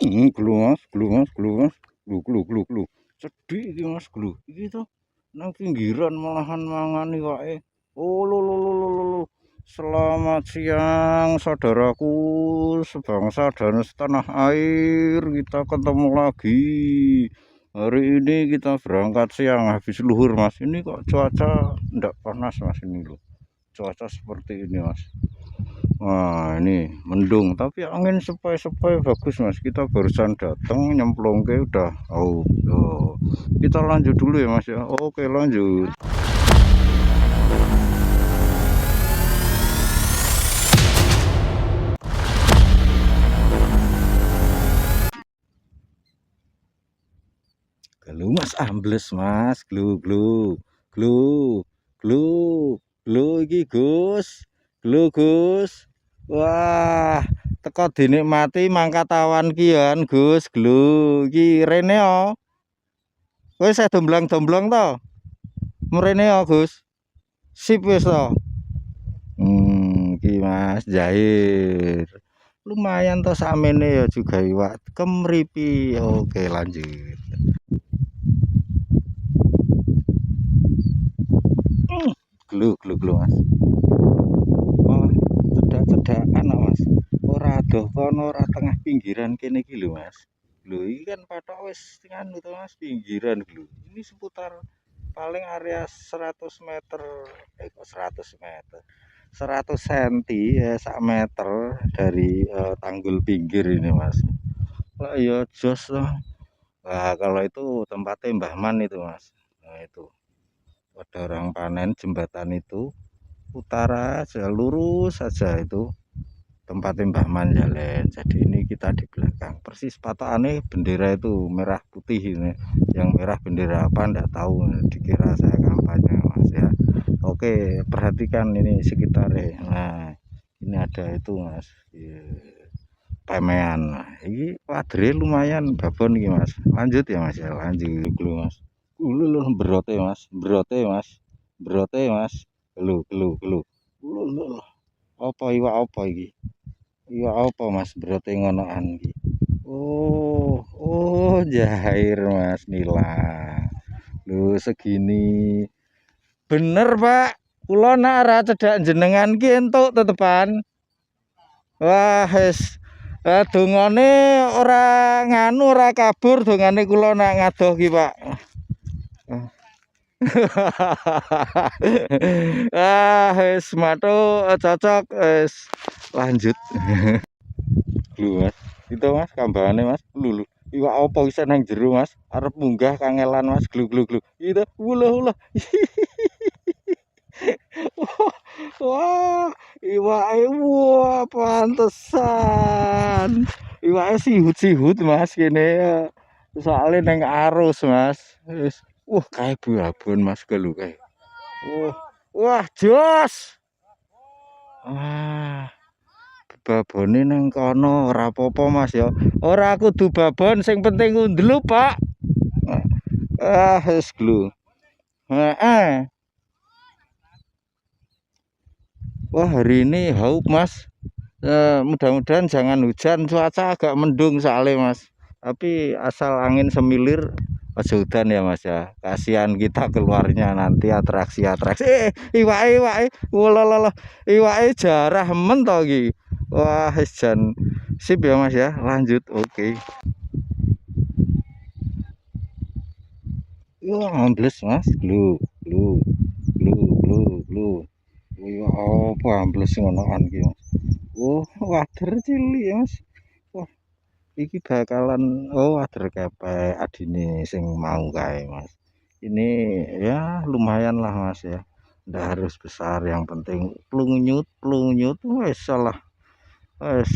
Glu mas, glu mas, glu mas, glu. Sedih iki mas glu. Iki to nang pinggiran malahan mangani wae. Oh lo. Selamat siang saudaraku sebangsa dan setanah air. Kita ketemu lagi. Hari ini kita berangkat siang habis luhur mas. Ini kok cuaca ndak panas mas ini loh. Cuaca seperti ini mas. Wah ini mendung tapi angin sepoi-sepoi bagus mas. Kita barusan datang nyemplung ke udah kita lanjut dulu ya mas ya. Oke lanjut. Glu mas ambles mas. Glu iki Gus. Glu Gus. Wah, teko dinikmati mangkat awan kian Gus. Glu iki rene yo. Wis domblang-domblang to. Mrene yo Gus. Sip wis to. Iki Mas Jahir. Lumayan to samene ya juga iwak kemripi. Oke, lanjut. Glu Mas. Oh, cedak-cedakan Mas. Ora adoh kono ora tengah pinggiran kene iki lho Mas. Lho iki kan patok wis nganu to Mas pinggiran lho. Ini seputar paling area 100 meter kok 100 meter 100 cm ya 1 meter dari tanggul pinggir ini Mas. Lah ya jos loh. Nah, kalau itu tempatnya Mbah Man itu Mas. Nah itu ada orang panen jembatan itu utara aja lurus saja itu tempatnya Mbah Man jalan. Jadi ini kita di belakang persis patokannya bendera itu merah putih ini. Yang merah bendera apa enggak tahu, dikira saya kampanye Mas ya. Oke, perhatikan ini sekitarnya. Nah ini ada itu Mas pemean. Nah, ini wadre lumayan babon iki Mas. Lanjut ya Mas ya, lanjut dulu Mas. Lu berote Mas, berote Mas. Gelu. Lu. Apa iwak apa iki? Iwak apa Mas berote ngonoan iki? Oh, Jahir Mas nila. Lu segini. Bener, Pak. Kula nak ora cedhak jenengan ki entuk tetepan. Wah, wis dongane ora nganu ora kabur dongane kula nak ngadoh ki, Pak. Wis matu cocok wis lanjut. Lho Mas, itu Mas kambangane Mas. Lho. Iwak apa bisa nang jero Mas? Arep munggah kangelan Mas. Glu. Itu ulah. Wah, iwake wah pantesan. Iwake sihut Mas kene. Soalnya neng arus Mas. Wis kae babon Mas gelu kae. Wah, jos. Babone neng kono ora apa-apa Mas ya. Ora kudu babon sing penting undelu, Pak. Wis glu. Wah hari ini haup Mas. Mudah-mudahan jangan hujan, cuaca agak mendung soalnya Mas. Tapi asal angin semilir aja udan ya Mas ya. Kasihan kita keluarnya nanti atraksi. Iwake. Wolololo. Iwake jarah men to iki. Wah, jan sip ya Mas ya. Lanjut. Oke. Wah, ambles Mas. Glu. Iya apa ambles ngonoan iki Mas. Wader cilik ya Mas. Wah, iki bakalan wader kepek adine sing mau kae Mas. Ini ya lumayan lah Mas ya. Nggak harus besar, yang penting plungyut wes salah. Wes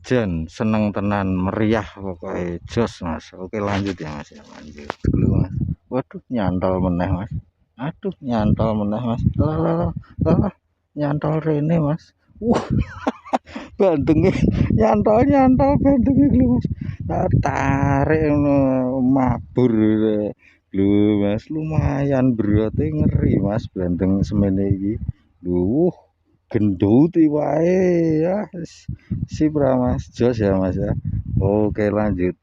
jen seneng tenan meriah pokoknya jos Mas. Oke lanjut ya Mas ya, lanjut dulu Mas. Waduh nyantol meneh Mas. Aduh nyantol meneh Mas. Lah nyantol rene Mas. Bandengnya nyantol bandengnya dulu Mas. Tarik mabur lho Mas, lumayan berarti ngeri Mas bandeng semene iki. Duh Genduti wae ya. Sip ra Mas, jos ya Mas ya. Oke lanjut.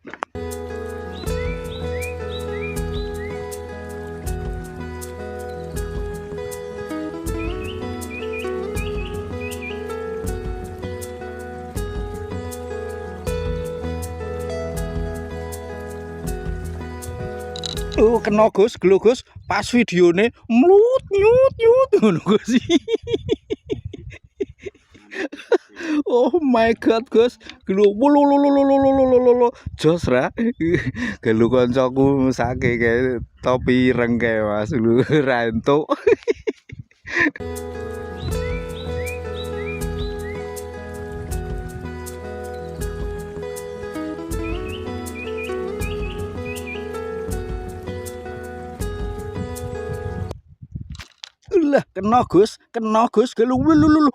Oh kena Gus, gelo Gus, pas videone mlut nyut nyut ngono Gus. Oh my god Gus, gelo wululululululululu jos ra. Gelo kancaku mesake kae topi ireng kae Mas lu ra entuk. Lah kena Gus, gelo wulululu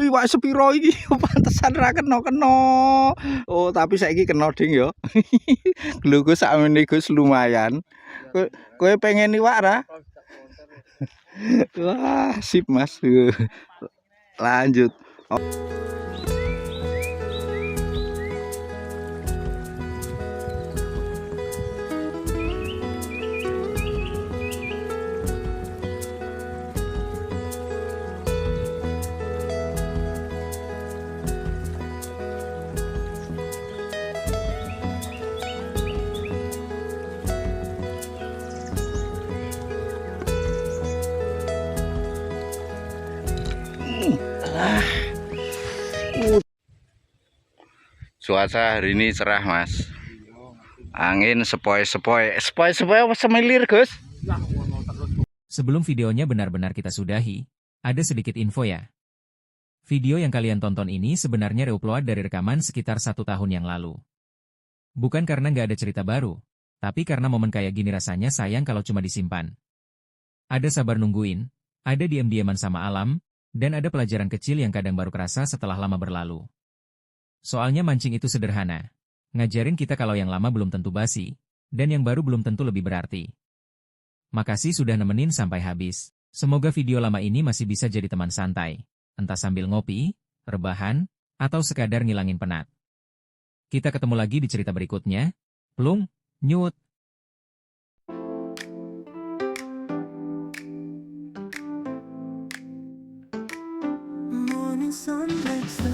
iwak sepiro iki pantesan ra kena-kena. Oh tapi saiki kena ding ya. Gelo Gus sakmene Gus lumayan. Kowe pengen iwak ra? Wah, sip Mas. Lanjut. Cuaca hari ini cerah Mas. Angin sepoi-sepoi. Sepoi-sepoi apa semilir Gus? Sebelum videonya benar-benar kita sudahi, ada sedikit info ya. Video yang kalian tonton ini sebenarnya reupload dari rekaman sekitar 1 tahun yang lalu. Bukan karena nggak ada cerita baru, tapi karena momen kayak gini rasanya sayang kalau cuma disimpan. Ada sabar nungguin, ada diam-diaman sama alam, dan ada pelajaran kecil yang kadang baru kerasa setelah lama berlalu. Soalnya mancing itu sederhana. Ngajarin kita kalau yang lama belum tentu basi, dan yang baru belum tentu lebih berarti. Makasih sudah nemenin sampai habis. Semoga video lama ini masih bisa jadi teman santai. Entah sambil ngopi, rebahan, atau sekadar ngilangin penat. Kita ketemu lagi di cerita berikutnya. Plung, nyut. Morning sun makes the